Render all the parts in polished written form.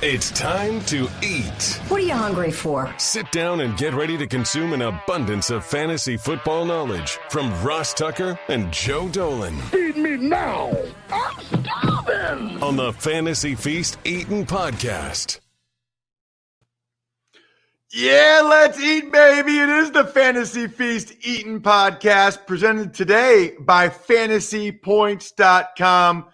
It's time to eat. What are you hungry for? Sit down and get ready to consume an abundance of fantasy football knowledge from Ross Tucker and Joe Dolan. Feed me now. I'm starving. On the Fantasy Feast Eatin' Podcast. Yeah, let's eat, baby. It is the Fantasy Feast Eatin' Podcast presented today by FantasyPoints.com.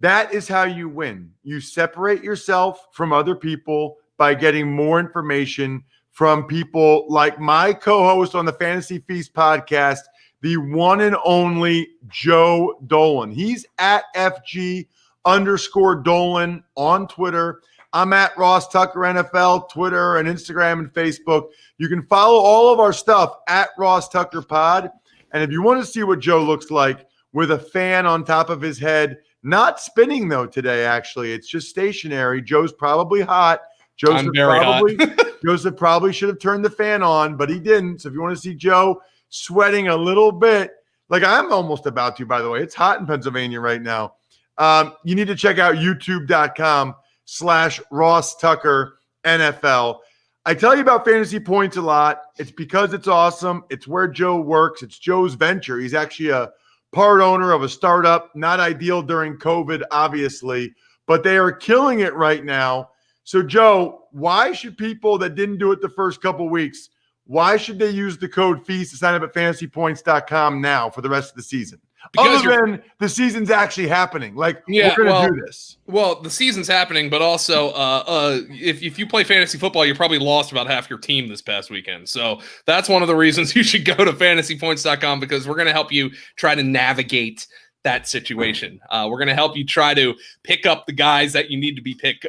That is how you win. You separate yourself from other people by getting more information from people like my co-host on the Fantasy Feast podcast, the one and only Joe Dolan. He's at FG_Dolan on Twitter. I'm at Ross Tucker NFL, Twitter and Instagram and Facebook. You can follow all of our stuff at Ross Tucker Pod. And if you want to see what Joe looks like with a fan on top of his head, not spinning though today, actually. It's just stationary. Joe's probably hot. Joseph probably should have turned the fan on, but he didn't. So if you want to see Joe sweating a little bit, like I'm almost about to, by the way, it's hot in Pennsylvania right now. You need to check out youtube.com/Ross Tucker NFL. I tell you about Fantasy Points a lot. It's because it's awesome. It's where Joe works. It's Joe's venture. He's actually a part owner of a startup, not ideal during COVID, obviously, but they are killing it right now. So, Joe, why should people that didn't do it the first couple weeks, why should they use the code FEAST to sign up at FantasyPoints.com now for the rest of the season? Because other than the season's actually happening. Like, we're going to do this. Well, the season's happening, but also if you play fantasy football, you probably lost about half your team this past weekend. So that's one of the reasons you should go to FantasyPoints.com, because we're going to help you try to navigate that situation. We're going to help you try to pick up the guys that you need to be picked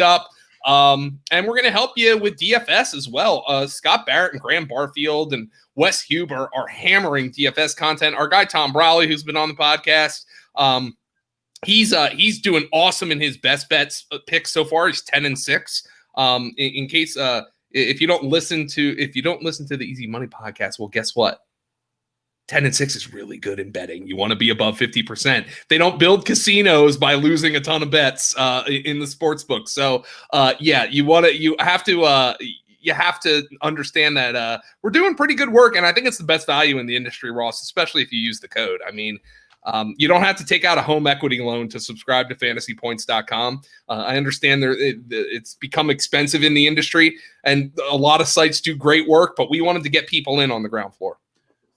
up. And we're going to help you with DFS as well. Scott Barrett and Graham Barfield and Wes Huber are hammering DFS content. Our guy Tom Brawley, who's been on the podcast, he's doing awesome in his best bets picks so far. He's 10-6. In case if you don't listen to the Easy Money podcast, well, guess what? 10-6 is really good in betting. You want to be above 50%. They don't build casinos by losing a ton of bets in the sports book. So you have to understand that we're doing pretty good work, and I think it's the best value in the industry, Ross, especially if you use the code. I mean, you don't have to take out a home equity loan to subscribe to FantasyPoints.com. I understand it's become expensive in the industry, and a lot of sites do great work, but we wanted to get people in on the ground floor.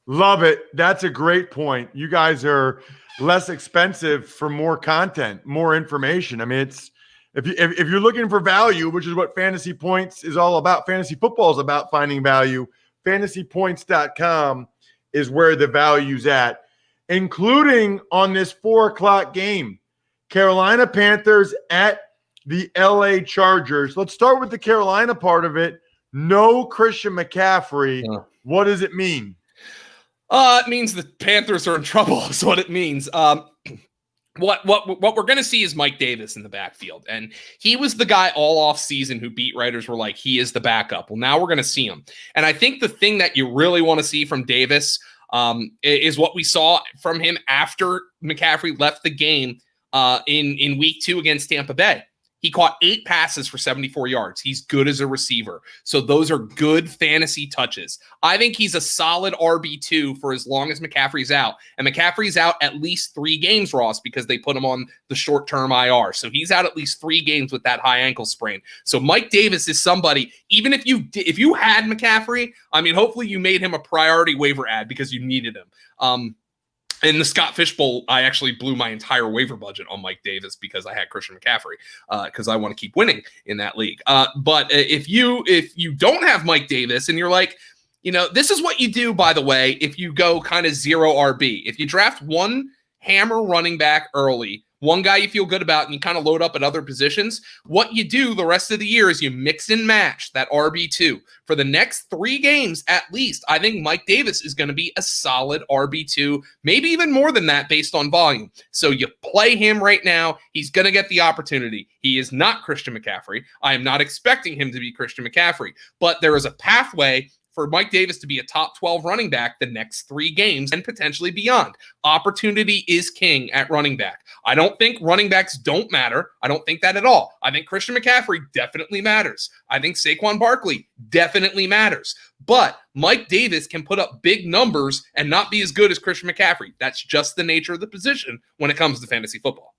Love it. That's a great point. You guys are less expensive for more content, more information. I mean, it's if you're looking for value, which is what Fantasy Points is all about. Fantasy football is about finding value. FantasyPoints.com is where the value's at, including on this 4:00 game. Carolina Panthers at the LA Chargers. Let's start with the Carolina part of it. No Christian McCaffrey. What does it mean? It means the Panthers are in trouble is what it means. What we're going to see is Mike Davis in the backfield. And he was the guy all off season who beat writers were like, he is the backup. Well, now we're going to see him. And I think the thing that you really want to see from Davis is what we saw from him after McCaffrey left the game in week 2 against Tampa Bay. He caught 8 passes for 74 yards. He's good as a receiver. So those are good fantasy touches. I think he's a solid RB2 for as long as McCaffrey's out. And McCaffrey's out at least 3 games, Ross, because they put him on the short-term IR. So he's out at least 3 games with that high ankle sprain. So Mike Davis is somebody, even if you had McCaffrey, I mean, hopefully you made him a priority waiver ad because you needed him. In the Scott Fish Bowl, I actually blew my entire waiver budget on Mike Davis because I had Christian McCaffrey because I want to keep winning in that league. But if you don't have Mike Davis and you're like, this is what you do, by the way, if you go kind of 0 RB. If you draft one hammer running back early, one guy you feel good about, and you kind of load up at other positions, what you do the rest of the year is you mix and match that RB2. For the next 3 games, at least, I think Mike Davis is going to be a solid RB2, maybe even more than that based on volume. So you play him right now. He's going to get the opportunity. He is not Christian McCaffrey. I am not expecting him to be Christian McCaffrey, but there is a pathway for Mike Davis to be a top 12 running back the next 3 games and potentially beyond. Opportunity is king at running back. I don't think running backs don't matter. I don't think that at all. I think Christian McCaffrey definitely matters. I think Saquon Barkley definitely matters. But Mike Davis can put up big numbers and not be as good as Christian McCaffrey. That's just the nature of the position when it comes to fantasy football.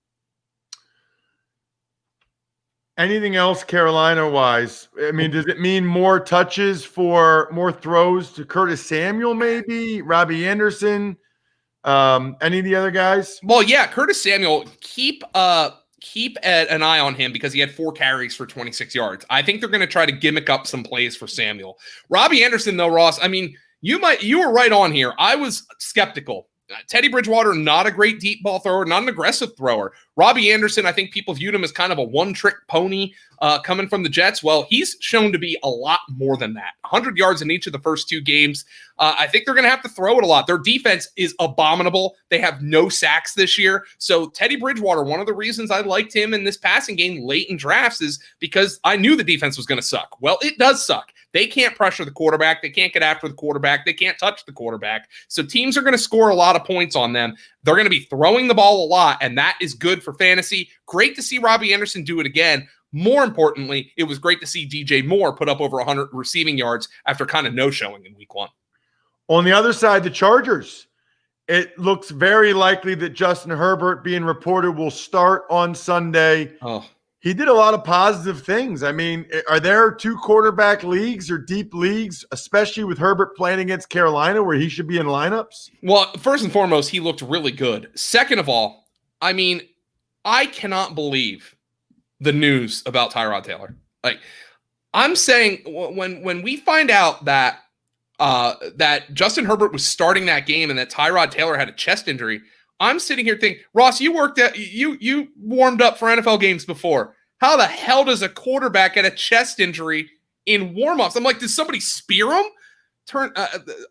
Anything else Carolina-wise? I mean, does it mean more touches for more throws to Curtis Samuel, maybe? Robbie Anderson? Any of the other guys? Well, yeah, Curtis Samuel, keep an eye on him because he had 4 carries for 26 yards. I think they're going to try to gimmick up some plays for Samuel. Robbie Anderson, though, Ross, I mean, you were right on here. I was skeptical. Teddy Bridgewater, not a great deep ball thrower, not an aggressive thrower. Robbie Anderson, I think people viewed him as kind of a one-trick pony coming from the Jets. Well, he's shown to be a lot more than that. 100 yards in each of the first 2 games. I think they're going to have to throw it a lot. Their defense is abominable. They have no sacks this year. So Teddy Bridgewater, one of the reasons I liked him in this passing game late in drafts is because I knew the defense was going to suck. Well, it does suck. They can't pressure the quarterback. They can't get after the quarterback. They can't touch the quarterback. So teams are going to score a lot of points on them. They're going to be throwing the ball a lot, and that is good for fantasy. Great to see Robbie Anderson do it again. More importantly, it was great to see DJ Moore put up over 100 receiving yards after kind of no-showing in week 1. On the other side, the Chargers. It looks very likely that Justin Herbert, being reported, will start on Sunday. Oh. He did a lot of positive things. I mean, are there 2 quarterback leagues or deep leagues, especially with Herbert playing against Carolina, where he should be in lineups? Well, first and foremost, he looked really good. Second of all, I mean, I cannot believe the news about Tyrod Taylor. Like, I'm saying when we find out that that Justin Herbert was starting that game and that Tyrod Taylor had a chest injury, I'm sitting here thinking, Ross, you warmed up for NFL games before. How the hell does a quarterback get a chest injury in warmups? I'm like, did somebody spear him?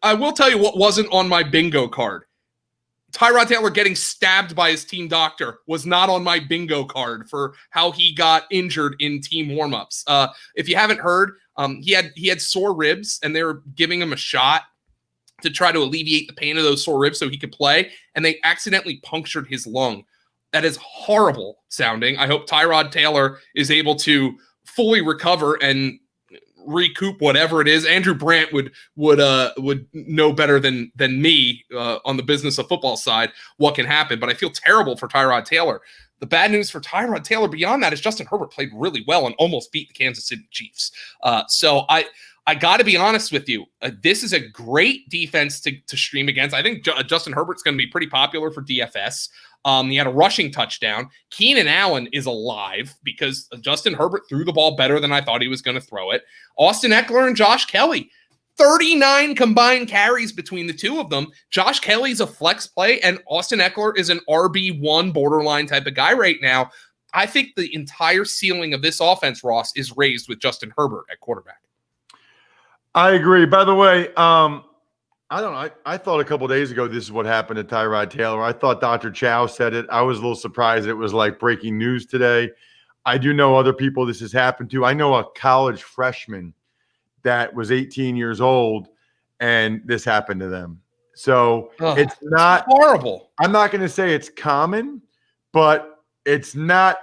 I will tell you what wasn't on my bingo card. Tyrod Taylor getting stabbed by his team doctor was not on my bingo card for how he got injured in team warmups. If you haven't heard, he had sore ribs, and they were giving him a shot to try to alleviate the pain of those sore ribs so he could play, and they accidentally punctured his lung. That is horrible sounding. I hope Tyrod Taylor is able to fully recover and recoup whatever it is. Andrew Brandt would know better than me on the business of football side what can happen, but I feel terrible for Tyrod Taylor. The bad news for Tyrod Taylor beyond that is Justin Herbert played really well and almost beat the Kansas City Chiefs. So I got to be honest with you. This is a great defense to stream against. I think Justin Herbert's going to be pretty popular for DFS. He had a rushing touchdown. Keenan Allen is alive because Justin Herbert threw the ball better than I thought he was going to throw it. Austin Eckler and Josh Kelly, 39 combined carries between the two of them. Josh Kelly's a flex play, and Austin Eckler is an RB1 borderline type of guy right now. I think the entire ceiling of this offense, Ross, is raised with Justin Herbert at quarterback. I agree. By the way, I don't know. I thought a couple days ago this is what happened to Tyrod Taylor. I thought Dr. Chow said it. I was a little surprised it was like breaking news today. I do know other people this has happened to. I know a college freshman that was 18 years old, and this happened to them. So it's not horrible. I'm not going to say it's common, but it's not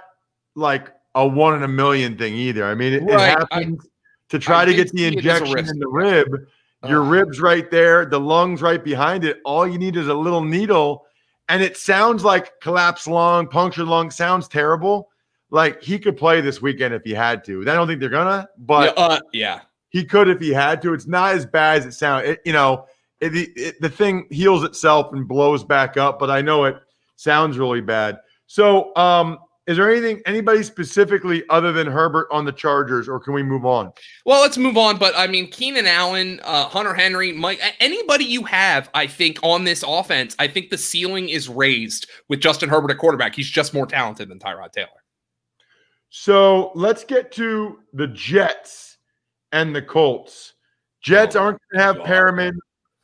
like a 1 in a million thing either. I mean, it happens. To try to get the injection in the rib, your rib's right there, the lung's right behind it. All you need is a little needle, and it sounds like collapsed lung, punctured lung. Sounds terrible. Like he could play this weekend if he had to. I don't think they're gonna, but he could if he had to. It's not as bad as it sounds. The thing heals itself and blows back up, but I know it sounds really bad. So, is there anybody specifically other than Herbert on the Chargers, or can we move on? Well, let's move on. But I mean, Keenan Allen, Hunter Henry, Mike, anybody you have, I think, on this offense, I think the ceiling is raised with Justin Herbert at quarterback. He's just more talented than Tyrod Taylor. So let's get to the Jets and the Colts. Jets aren't going to have Perriman,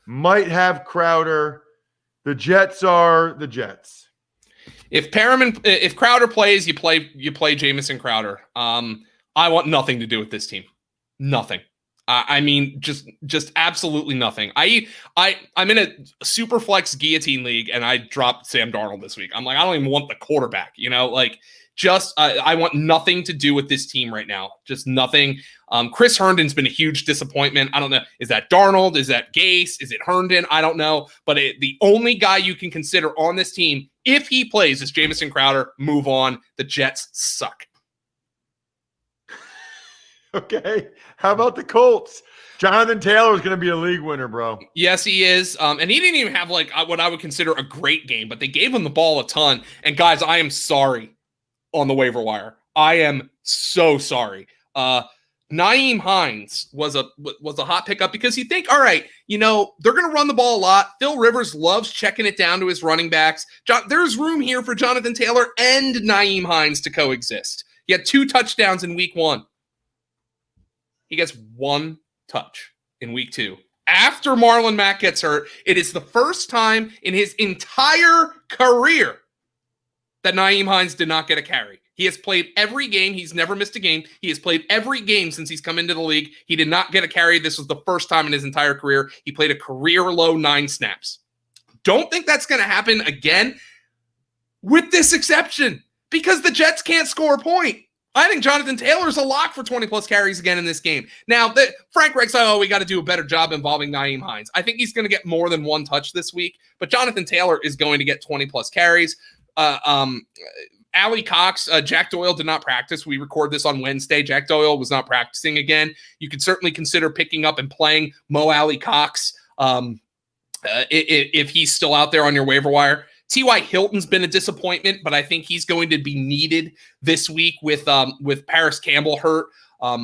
might have Crowder. The Jets are the Jets. If Crowder plays, you play Jamison Crowder. I want nothing to do with this team. Nothing. I mean, just absolutely nothing. I'm in a super flex guillotine league, and I dropped Sam Darnold this week. I'm like, I don't even want the quarterback, I want nothing to do with this team right now. Just nothing. Chris Herndon's been a huge disappointment. I don't know. Is that Darnold? Is that Gase? Is it Herndon? I don't know. But the only guy you can consider on this team, if he plays, is Jamison Crowder. Move on. The Jets suck. Okay. How about the Colts? Jonathan Taylor is going to be a league winner, bro. Yes, he is. And he didn't even have what I would consider a great game, but they gave him the ball a ton. And guys, I am sorry on the waiver wire. I am so sorry. Nyheim Hines was a hot pickup because you think, all right, they're going to run the ball a lot. Phil Rivers loves checking it down to his running backs. There's room here for Jonathan Taylor and Nyheim Hines to coexist. He had 2 touchdowns in week 1. He gets 1 touch in week 2. After Marlon Mack gets hurt, it is the first time in his entire career that Nyheim Hines did not get a carry. He has played every game. He's never missed a game. He has played every game since he's come into the league. He did not get a carry. This was the first time in his entire career. He played a career-low 9 snaps. Don't think that's going to happen again, with this exception, because the Jets can't score a point. I think Jonathan Taylor's a lock for 20-plus carries again in this game. Now, Frank Reich's we got to do a better job involving Nyheim Hines. I think he's going to get more than 1 touch this week, but Jonathan Taylor is going to get 20-plus carries. Allie Cox, Jack Doyle did not practice. We record this on Wednesday. Jack Doyle was not practicing again. You could certainly consider picking up and playing Mo Allie Cox if he's still out there on your waiver wire. T.Y. Hilton's been a disappointment, but I think he's going to be needed this week with Paris Campbell hurt.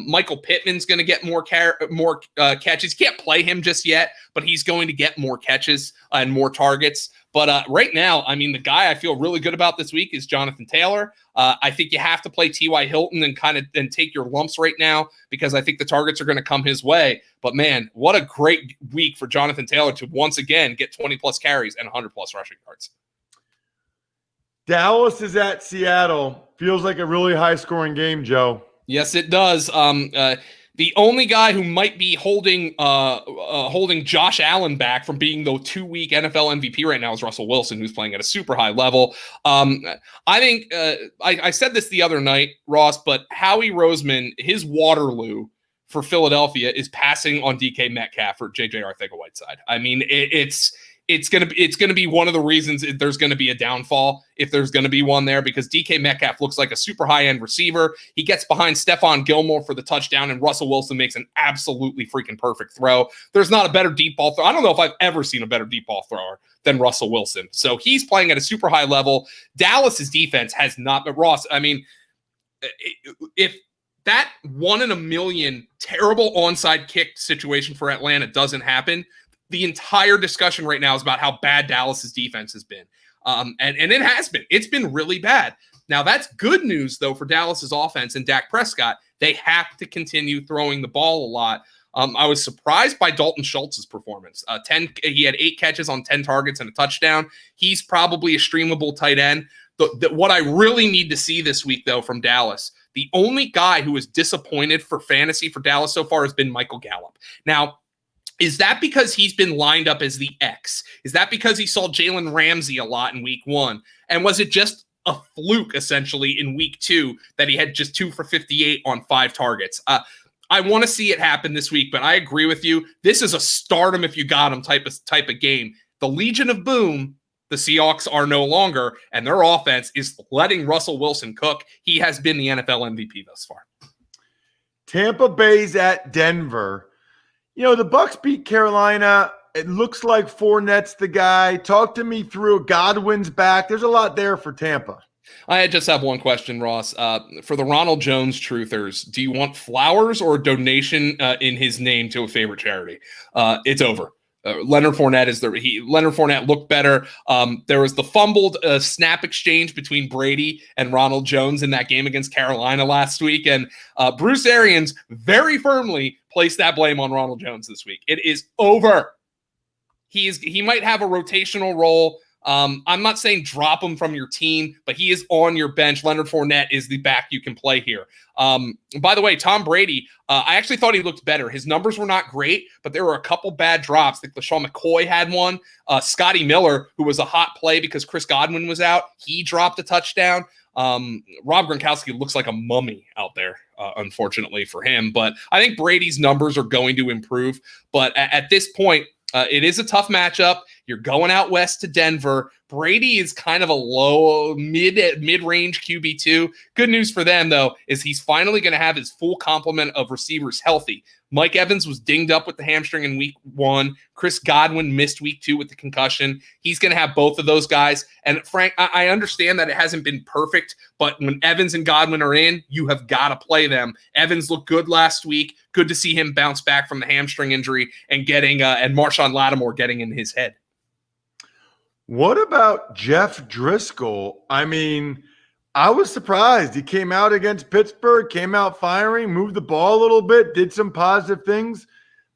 Michael Pittman's going to get more catches. Can't play him just yet, but he's going to get more catches and more targets. But right now, I mean, the guy I feel really good about this week is Jonathan Taylor. I think you have to play T.Y. Hilton and take your lumps right now because I think the targets are going to come his way. But man, what a great week for Jonathan Taylor to once again get 20-plus carries and 100-plus rushing yards. Dallas is at Seattle. Feels like a really high-scoring game, Joe. Yes, it does. The only guy who might be holding Josh Allen back from being the 2-week NFL MVP right now is Russell Wilson, who's playing at a super high level. I think I said this the other night, Ross, but Howie Roseman, his Waterloo for Philadelphia is passing on DK Metcalf for JJ Arcega-Whiteside. I mean, it's going to be one of the reasons there's going to be a downfall if there's going to be one there, because DK Metcalf looks like a super high-end receiver. He gets behind Stephon Gilmore for the touchdown, and Russell Wilson makes an absolutely freaking perfect throw. There's not a better deep ball thrower. I don't know if I've ever seen a better deep ball thrower than Russell Wilson. So he's playing at a super high level. Dallas's defense has not, but Ross, I mean, if that 1 in a million terrible onside kick situation for Atlanta doesn't happen, the entire discussion right now is about how bad Dallas's defense has been. And it has been. It's been really bad. Now, that's good news, though, for Dallas's offense and Dak Prescott. They have to continue throwing the ball a lot. I was surprised by Dalton Schultz's performance. He had 8 catches on 10 targets and a touchdown. He's probably a streamable tight end. What I really need to see this week, though, from Dallas, the only guy who is disappointed for fantasy for Dallas so far has been Michael Gallup. Now, is that because he's been lined up as the X? Is that because he saw Jalen Ramsey a lot in week 1? And was it just a fluke, essentially, in week 2 that he had just 2 for 58 on 5 targets? I want to see it happen this week, but I agree with you. This is a start him if you got him type of game. The Legion of Boom, the Seahawks are no longer, and their offense is letting Russell Wilson cook. He has been the NFL MVP thus far. Tampa Bay's at Denver. The Bucs beat Carolina. It looks like Fournette's the guy. Talk to me through Godwin's back. There's a lot there for Tampa. I just have one question, Ross. For the Ronald Jones truthers, do you want flowers or a donation in his name to a favorite charity? It's over. Leonard Fournette looked better. There was the fumbled snap exchange between Brady and Ronald Jones in that game against Carolina last week, and Bruce Arians very firmly placed that blame on Ronald Jones this week. It is over. He might have a rotational role. I'm not saying drop him from your team, but he is on your bench. Leonard Fournette is the back you can play here. By the way, Tom Brady, I actually thought he looked better. His numbers were not great, but there were a couple bad drops. Like LaShawn McCoy had one. Scotty Miller, who was a hot play because Chris Godwin was out, he dropped a touchdown. Rob Gronkowski looks like a mummy out there, unfortunately for him. But I think Brady's numbers are going to improve. But at this point, it is a tough matchup. You're going out west to Denver. Brady is kind of a low, mid-range QB2. Good news for them, though, is he's finally going to have his full complement of receivers healthy. Mike Evans was dinged up with the hamstring in week 1. Chris Godwin missed week 2 with the concussion. He's going to have both of those guys. And Frank, I understand that it hasn't been perfect, but when Evans and Godwin are in, you have got to play them. Evans looked good last week. Good to see him bounce back from the hamstring injury and getting and Marshawn Lattimore getting in his head. What about Jeff Driscoll? I mean, I was surprised. He came out against Pittsburgh, came out firing, moved the ball a little bit, did some positive things.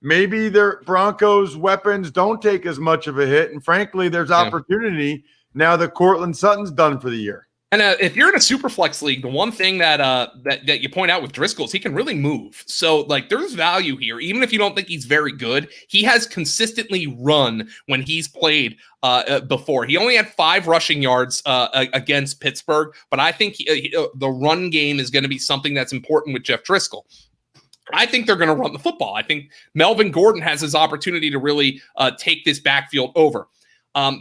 Maybe their Broncos weapons don't take as much of a hit. And frankly, there's opportunity now that Cortland Sutton's done for the year. And if you're in a super flex league, the one thing that you point out with Driscoll is he can really move. So like there's value here. Even if you don't think he's very good, he has consistently run when he's played before. He only had 5 rushing yards against Pittsburgh, but I think the run game is going to be something that's important with Jeff Driscoll. I think they're going to run the football. I think Melvin Gordon has his opportunity to really take this backfield over.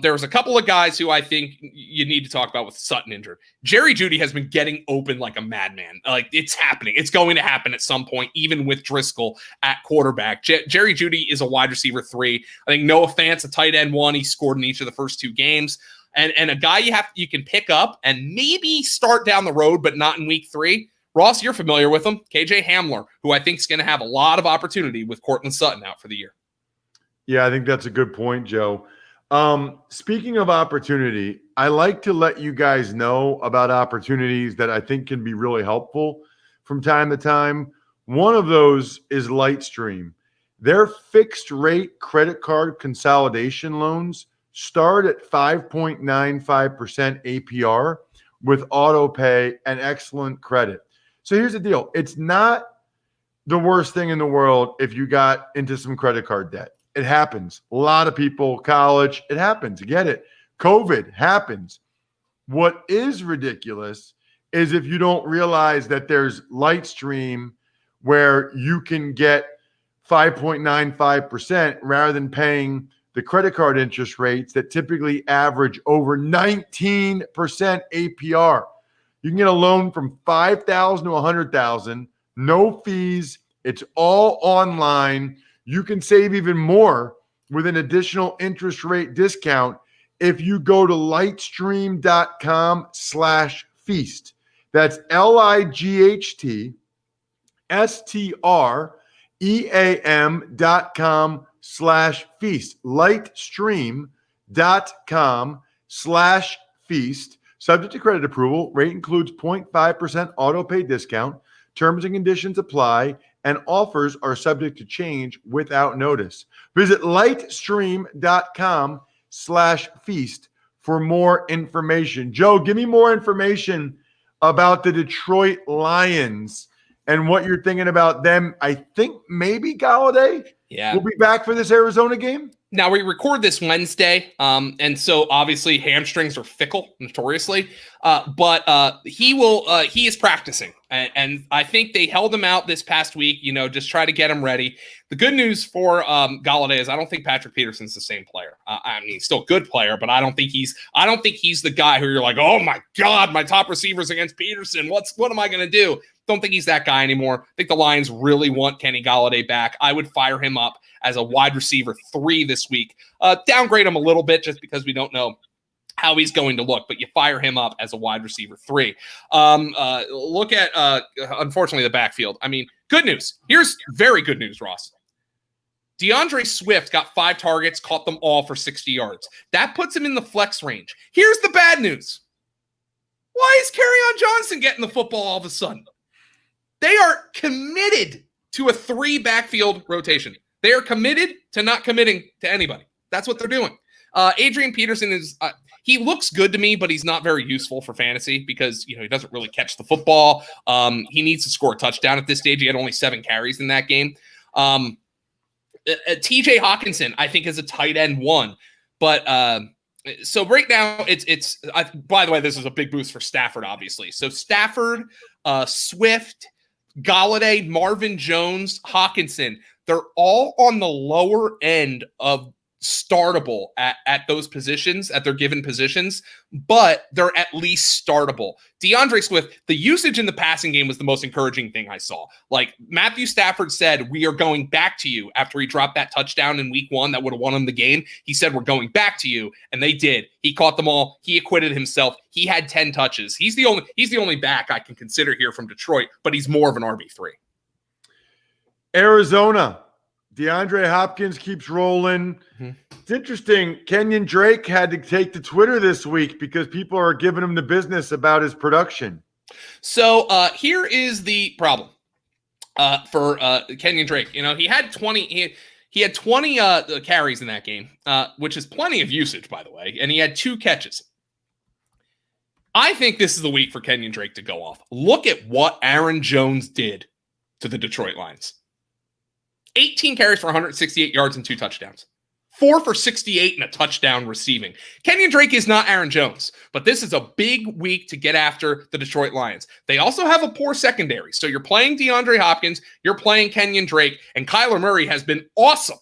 There's a couple of guys who I think you need to talk about with Sutton injured. Jerry Jeudy has been getting open like a madman. Like it's happening. It's going to happen at some point, even with Driscoll at quarterback. Jerry Jeudy is a wide receiver 3. I think Noah Fant's a tight end 1. He scored in each of the first 2 games. And a guy you can pick up and maybe start down the road, but not in week 3. Ross, you're familiar with him. KJ Hamler, who I think is going to have a lot of opportunity with Cortland Sutton out for the year. Yeah, I think that's a good point, Joe. Speaking of opportunity, I like to let you guys know about opportunities that I think can be really helpful from time to time. One of those is Lightstream. Their fixed rate credit card consolidation loans start at 5.95% APR with auto pay and excellent credit. So here's the deal. It's not the worst thing in the world if you got into some credit card debt. It happens. A lot of people, college, it happens. Get it. COVID happens. What is ridiculous is if you don't realize that there's Lightstream where you can get 5.95% rather than paying the credit card interest rates that typically average over 19% APR. You can get a loan from $5,000 to $100,000, no fees. It's all online. You can save even more with an additional interest rate discount if you go to lightstream.com/feast. That's lightstream.com/feast. Lightstream.com/feast. Subject to credit approval. Rate includes 0.5% auto pay discount. Terms and conditions apply, and offers are subject to change without notice. Visit lightstream.com/feast for more information. Joe, give me more information about the Detroit Lions and what you're thinking about them. I think maybe Galladay will be back for this Arizona game. Now, we record this Wednesday, and so obviously hamstrings are fickle, notoriously, but he is practicing, and I think they held him out this past week, just try to get him ready. The good news for Galladay is I don't think Patrick Peterson's the same player. I mean, he's still a good player, but I don't think he's the guy who you're like, oh my God, my top receivers against Peterson. What am I going to do? Don't think he's that guy anymore. I think the Lions really want Kenny Galladay back. I would fire him up as a wide receiver 3 this week. Downgrade him a little bit just because we don't know how he's going to look, but you fire him up as a wide receiver 3. Look at, unfortunately, the backfield. I mean, good news. Here's very good news, Ross. DeAndre Swift got 5 targets, caught them all for 60 yards. That puts him in the flex range. Here's the bad news. Why is Kerryon Johnson getting the football all of a sudden? They are committed to a 3 backfield rotation. They are committed to not committing to anybody. That's what they're doing. Adrian Peterson he looks good to me, but he's not very useful for fantasy because, he doesn't really catch the football. He needs to score a touchdown at this stage. He had only 7 carries in that game. TJ Hawkinson, I think, is a tight end 1, but so right now it's by the way, this is a big boost for Stafford, obviously. So Stafford, Swift, Galladay, Marvin Jones, Hawkinson, they're all on the lower end of startable at those positions, at their given positions, but they're at least startable. DeAndre Swift, the usage in the passing game was the most encouraging thing I saw. Like Matthew Stafford said, we are going back to you after he dropped that touchdown in week 1 that would have won him the game. He said, we're going back to you. And they did. He caught them all. He acquitted himself. He had 10 touches. He's the only back I can consider here from Detroit, but he's more of an RB3. Arizona, DeAndre Hopkins keeps rolling. Mm-hmm. It's interesting. Kenyon Drake had to take to Twitter this week because people are giving him the business about his production. So here is the problem for Kenyon Drake. He had 20. He had 20 carries in that game, which is plenty of usage, by the way, and he had 2 catches. I think this is the week for Kenyon Drake to go off. Look at what Aaron Jones did to the Detroit Lions. 18 carries for 168 yards and 2 touchdowns. 4 for 68 and a touchdown receiving. Kenyon Drake is not Aaron Jones, but this is a big week to get after the Detroit Lions. They also have a poor secondary. So you're playing DeAndre Hopkins, you're playing Kenyon Drake, and Kyler Murray has been awesome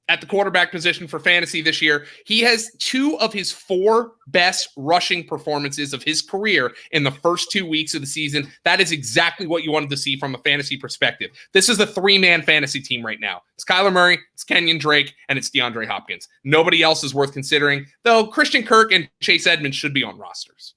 at the quarterback position for fantasy this year. He has 2 of his 4 best rushing performances of his career in the first 2 weeks of the season. That is exactly what you wanted to see from a fantasy perspective. This is a 3-man fantasy team right now. It's Kyler Murray, it's Kenyon Drake, and it's DeAndre Hopkins. Nobody else is worth considering, though Christian Kirk and Chase Edmonds should be on rosters.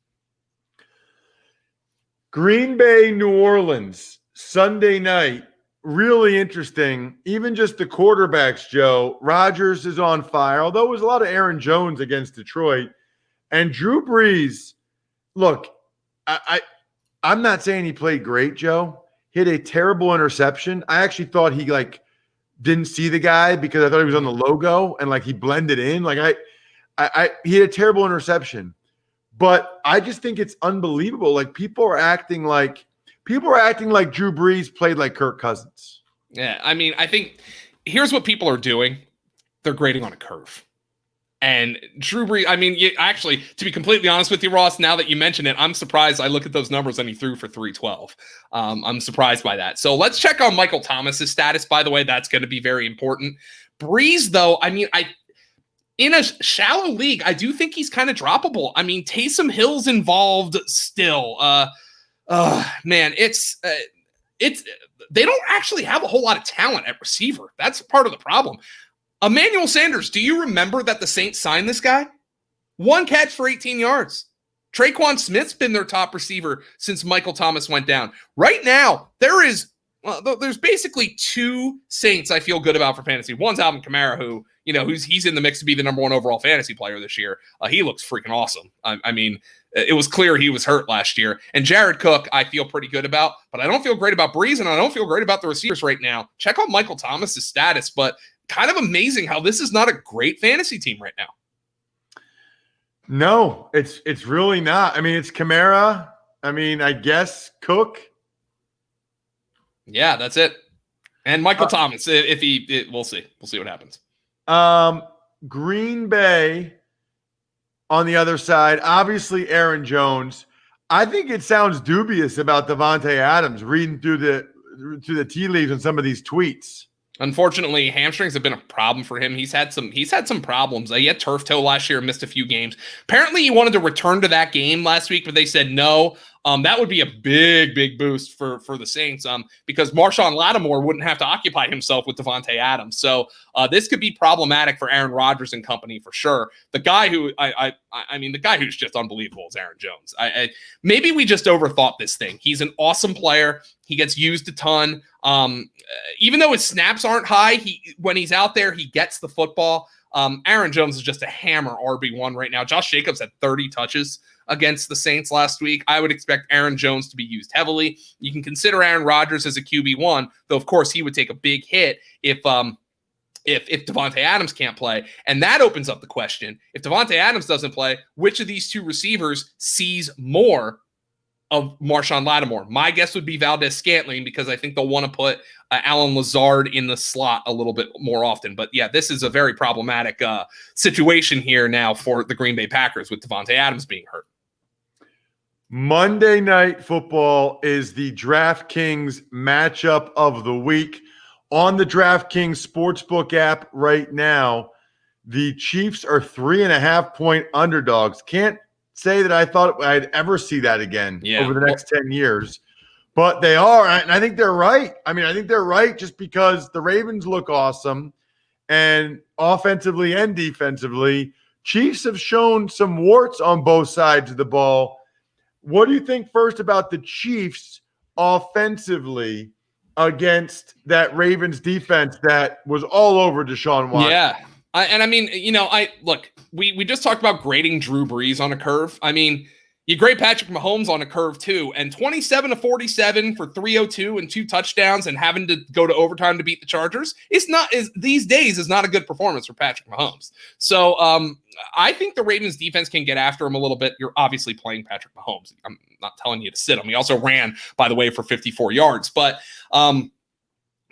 Green Bay, New Orleans, Sunday night. Really interesting. Even just the quarterbacks, Joe. Rodgers is on fire, although it was a lot of Aaron Jones against Detroit. And Drew Brees, look, I'm not saying he played great, Joe. Hit a terrible interception. I actually thought he didn't see the guy because I thought he was on the logo and he blended in. He had a terrible interception. But I just think it's unbelievable. People are acting like Drew Brees played like Kirk Cousins. Yeah, I mean, I think here's what people are doing. They're grading on a curve. And Drew Brees, I mean, actually, to be completely honest with you, Ross, now that you mention it, I'm surprised. I look at those numbers and he threw for 312. I'm surprised by that. So let's check on Michael Thomas's status, by the way. That's going to be very important. Brees, though, I mean, in a shallow league, I do think he's kind of droppable. I mean, Taysom Hill's involved still. Man, it's they don't actually have a whole lot of talent at receiver. That's part of the problem. Emmanuel Sanders, do you remember that the Saints signed this guy? 1 catch for 18 yards. Traquan Smith's been their top receiver since Michael Thomas went down. Right now, there's basically 2 Saints I feel good about for fantasy. One's Alvin Kamara, who, he's in the mix to be the number 1 overall fantasy player this year. He looks freaking awesome. I mean, it was clear he was hurt last year. And Jared Cook, I feel pretty good about, but I don't feel great about Brees, and I don't feel great about the receivers right now. Check out Michael Thomas's status, but kind of amazing how this is not a great fantasy team right now. No, it's really not. I mean, it's Kamara. I mean, I guess Cook. Yeah, that's it. And Michael Thomas, we'll see. We'll see what happens. Green Bay on the other side, obviously Aaron Jones. I think it sounds dubious about Devontae Adams reading through the tea leaves on some of these tweets. Unfortunately, hamstrings have been a problem for him. He's had some problems. He had turf toe last year and missed a few games. Apparently, he wanted to return to that game last week, but they said no. That would be a big boost for the Saints because Marshawn Lattimore wouldn't have to occupy himself with Devontae Adams. So this could be problematic for Aaron Rodgers and company for sure. The guy who the guy who's just unbelievable is Aaron Jones. Maybe we just overthought this thing. He's an awesome player. He gets used a ton. Even though his snaps aren't high, when he's out there, he gets the football. Aaron Jones is just a hammer RB1 right now. Josh Jacobs had 30 touches against the Saints last week. I would expect Aaron Jones to be used heavily. You can consider Aaron Rodgers as a QB1, though of course he would take a big hit if if Devontae Adams can't play. And that opens up the question. If Devontae Adams doesn't play, which of these two receivers sees more of Marshawn Lattimore? My guess would be Valdez-Scantling, because I think they'll want to put Alan Lazard in the slot a little bit more often. But yeah, this is a very problematic situation here now for the Green Bay Packers with Devontae Adams being hurt. Monday Night Football is the DraftKings matchup of the week. On the DraftKings Sportsbook app right now, the Chiefs are 3.5-point underdogs. Can't say that I thought I'd ever see that again over the next 10 years. But they are, and I think they're right. I mean, I think they're right just because the Ravens look awesome, and offensively and defensively, Chiefs have shown some warts on both sides of the ball. What do you think first about the Chiefs offensively against that Ravens defense that was all over Deshaun Watson? Yeah. We just talked about grading Drew Brees on a curve. I mean, you grade Patrick Mahomes on a curve too, and 27-47 for 302 and 2 touchdowns and having to go to overtime to beat the Chargers these days is not a good performance for Patrick Mahomes. So I think the Ravens defense can get after him a little bit. You're obviously playing Patrick Mahomes. I'm not telling you to sit him. He also ran, by the way, for 54 yards, but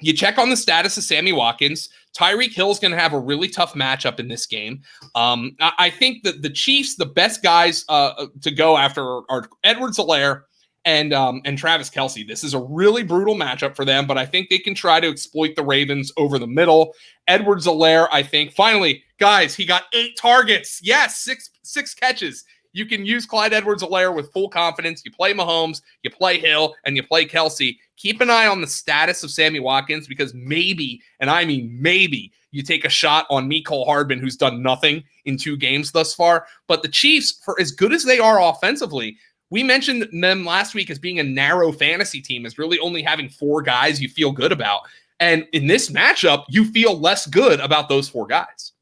you check on the status of Sammy Watkins. Tyreek Hill's going to have a really tough matchup in this game. I think that the Chiefs, the best guys to go after are Edwards-Helaire and Travis Kelce. This is a really brutal matchup for them, but I think they can try to exploit the Ravens over the middle. Edwards-Helaire, I think, finally, guys, he got 8 targets. Yes, six catches. You can use Clyde Edwards-Helaire with full confidence. You play Mahomes, you play Hill, and you play Kelce. Keep an eye on the status of Sammy Watkins, because maybe, and I mean maybe, you take a shot on Mecole Hardman, who's done nothing in 2 games thus far. But the Chiefs, for as good as they are offensively, we mentioned them last week as being a narrow fantasy team, as really only having 4 guys you feel good about. And in this matchup, you feel less good about those 4 guys.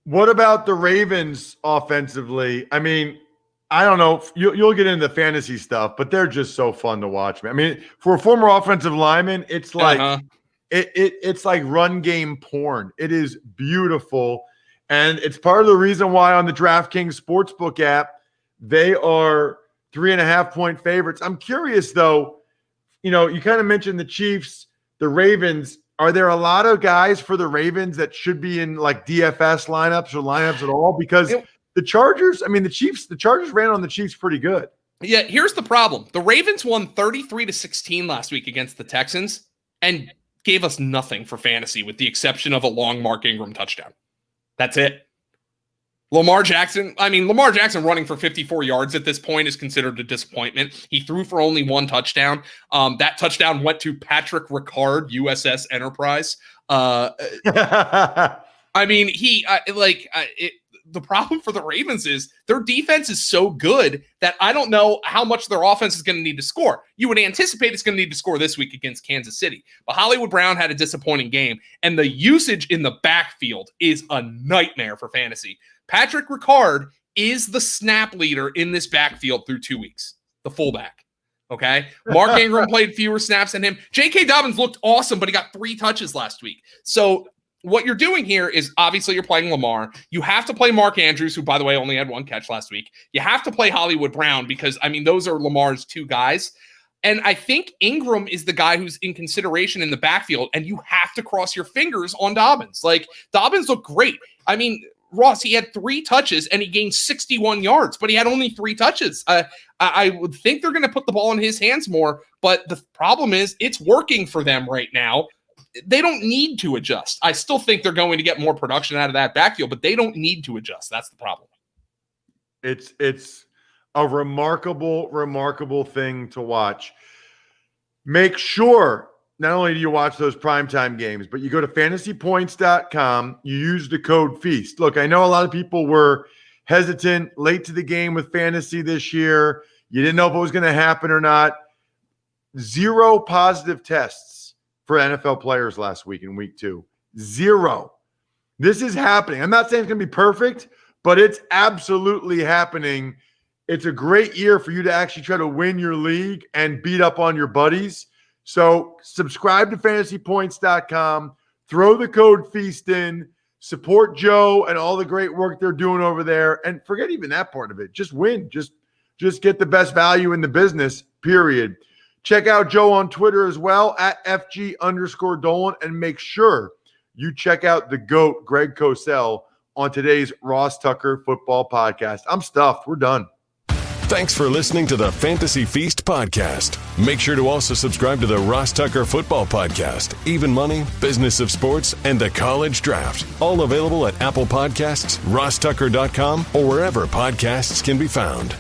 What about the Ravens offensively? I mean, I don't know. You'll get into the fantasy stuff, but they're just so fun to watch. I mean, for a former offensive lineman, it's like it's like run game porn. It is beautiful, and it's part of the reason why on the DraftKings Sportsbook app they are 3.5-point favorites. I'm curious though. You know, you kind of mentioned the Chiefs, the Ravens. Are there a lot of guys for the Ravens that should be in like DFS lineups or lineups at all? Because the Chargers, I mean, the Chargers ran on the Chiefs pretty good. Yeah, here's the problem. The Ravens won 33-16 last week against the Texans and gave us nothing for fantasy with the exception of a long Mark Ingram touchdown. That's it. Lamar Jackson running for 54 yards at this point is considered a disappointment. He threw for only 1 touchdown. That touchdown went to Patrick Ricard, USS Enterprise. I mean, the problem for the Ravens is their defense is so good that I don't know how much their offense is going to need to score. You would anticipate it's going to need to score this week against Kansas City. But Hollywood Brown had a disappointing game, and the usage in the backfield is a nightmare for fantasy. Patrick Ricard is the snap leader in this backfield through 2 weeks, the fullback. Okay. Mark Ingram played fewer snaps than him. J.K. Dobbins looked awesome, but he got 3 touches last week. So what you're doing here is obviously you're playing Lamar. You have to play Mark Andrews, who, by the way, only had 1 catch last week. You have to play Hollywood Brown because, I mean, those are Lamar's 2 guys. And I think Ingram is the guy who's in consideration in the backfield, and you have to cross your fingers on Dobbins. Like, Dobbins looked great. I mean, Ross, he had 3 touches and he gained 61 yards, but he had only 3 touches. I would think they're going to put the ball in his hands more, but the problem is it's working for them right now. They don't need to adjust. I still think they're going to get more production out of that backfield, but they don't need to adjust. That's the problem. It's a remarkable thing to watch. Make sure not only do you watch those primetime games, but you go to fantasypoints.com, you use the code FEAST. Look, I know a lot of people were hesitant, late to the game with fantasy this year. You didn't know if it was going to happen or not. 0 positive tests for NFL players last week in week 2. 0. This is happening. I'm not saying it's going to be perfect, but it's absolutely happening. It's a great year for you to actually try to win your league and beat up on your buddies. So subscribe to fantasypoints.com, Throw the code FEAST in. Support Joe and all the great work they're doing over there. And forget even that part of it. Just win. Just get the best value in the business, period. Check out Joe on Twitter as well, at FG_Dolan. And make sure you check out the GOAT, Greg Cosell, on today's Ross Tucker Football Podcast. I'm stuffed. We're done. Thanks for listening to the Fantasy Feast podcast. Make sure to also subscribe to the Ross Tucker Football Podcast, Even Money, Business of Sports, and the College Draft. All available at Apple Podcasts, rosstucker.com, or wherever podcasts can be found.